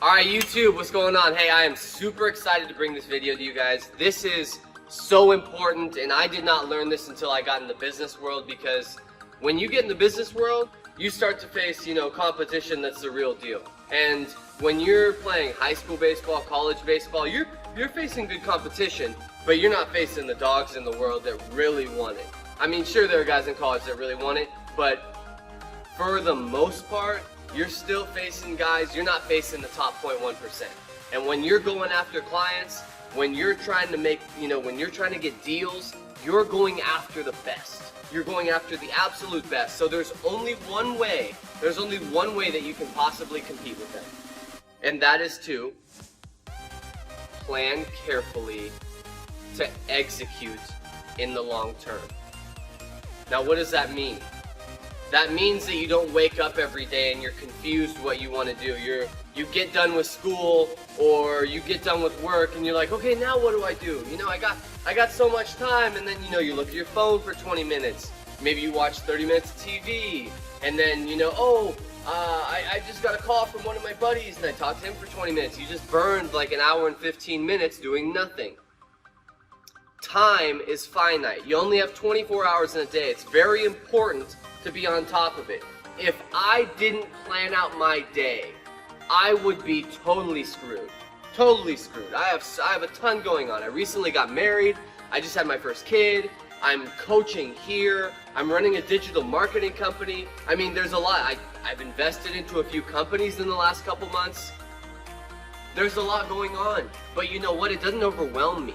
Alright YouTube, what's going on? Hey, I am super excited to bring this video to you guys. This is so important, and I did not learn this until I got in the business world, because when you get in the business world, you start to face, competition that's the real deal. And when you're playing high school baseball, college baseball, you're facing good competition, but you're not facing the dogs in the world that really want it. I mean, sure, there are guys in college that really want it, but for the most part, you're still facing guys, you're not facing the top 0.1%. And when you're going after clients, when you're trying to make, when you're trying to get deals, you're going after the best. You're going after the absolute best. So there's only one way that you can possibly compete with them. And that is to plan carefully to execute in the long term. Now, what does that mean? That means that you don't wake up every day and you're confused what you want to do. You get done with school or you get done with work and you're like, okay, now what do I do? I got so much time, and then you look at your phone for 20 minutes. Maybe you watch 30 minutes of TV, and then I just got a call from one of my buddies and I talked to him for 20 minutes. You just burned like an hour and 15 minutes doing nothing. Time is finite. You only have 24 hours in a day. It's very important to be on top of it. If I didn't plan out my day, I would be totally screwed. Totally screwed. I have a ton going on. I recently got married. I just had my first kid. I'm coaching here. I'm running a digital marketing company. I mean, there's a lot. I've invested into a few companies in the last couple months. There's a lot going on. But you know what? It doesn't overwhelm me,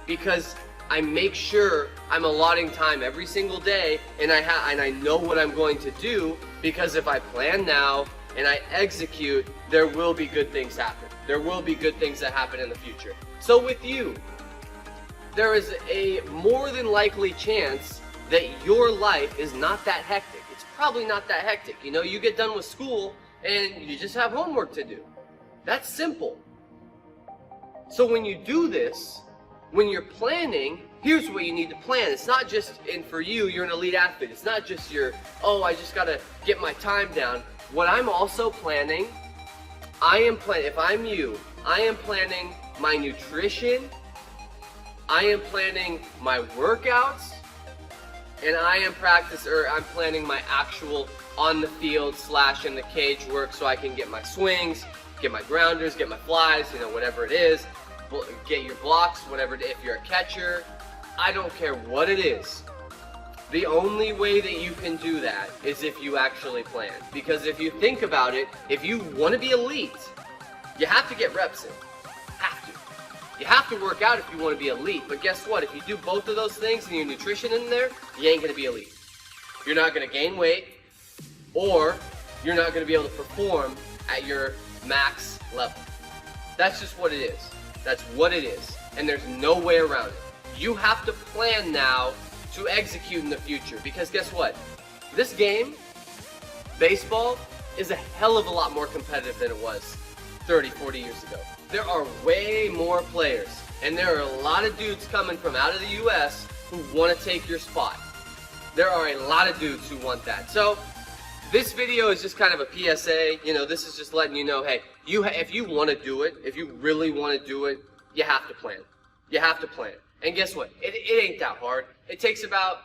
because I make sure I'm allotting time every single day, and I know what I'm going to do, because if I plan now and I execute, there will be good things happen. There will be good things that happen in the future. So with you, there is a more than likely chance that your life is not that hectic. It's probably not that hectic. You get done with school and you just have homework to do. That's simple. So when you do this, when you're planning, here's what you need to plan. It's not just, and for you, you're an elite athlete. It's not just I just gotta get my time down. What I'm also planning, if I'm you, I am planning my nutrition, I am planning my workouts, and I'm planning my actual on the field / in the cage work, so I can get my swings, get my grounders, get my flies, whatever it is. Get your blocks, whatever, if you're a catcher. I don't care what it is. The only way that you can do that is if you actually plan. Because if you think about it, if you want to be elite, you have to get reps in. Have to. You have to work out if you want to be elite. But guess what? If you do both of those things and your nutrition in there, you ain't going to be elite. You're not going to gain weight, or you're not going to be able to perform at your max level. That's just what it is. That's what it is, and there's no way around it. You have to plan now to execute in the future, because guess what? This game, baseball, is a hell of a lot more competitive than it was 30, 40 years ago. There are way more players, and there are a lot of dudes coming from out of the US who want to take your spot. There are a lot of dudes who want that. So this video is just kind of a PSA. This is just letting you know, hey, if you want to do it, if you really want to do it, you have to plan. You have to plan. And guess what? It ain't that hard. It takes about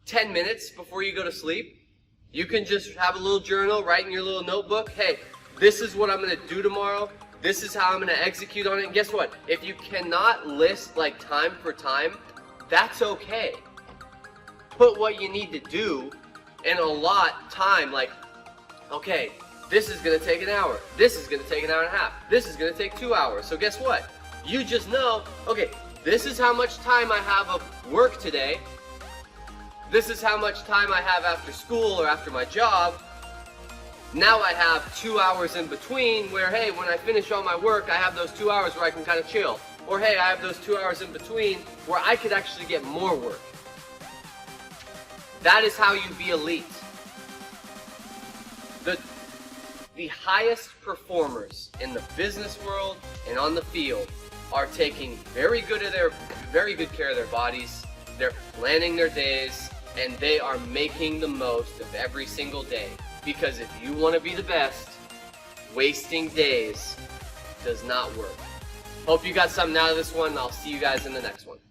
10 minutes before you go to sleep. You can just have a little journal, write in your little notebook, hey, this is what I'm going to do tomorrow. This is how I'm going to execute on it. And guess what? If you cannot list like time for time, that's okay. Put what you need to do and allot time, like, okay, this is going to take an hour. This is going to take an hour and a half. This is going to take 2 hours. So guess what? You just know, okay, this is how much time I have of work today. This is how much time I have after school or after my job. Now I have 2 hours in between where, hey, when I finish all my work, I have those 2 hours where I can kind of chill. Or, hey, I have those 2 hours in between where I could actually get more work. That is how you be elite. The highest performers in the business world and on the field are taking very good care of their bodies. They're planning their days, and they are making the most of every single day. Because if you want to be the best, wasting days does not work. Hope you got something out of this one, and I'll see you guys in the next one.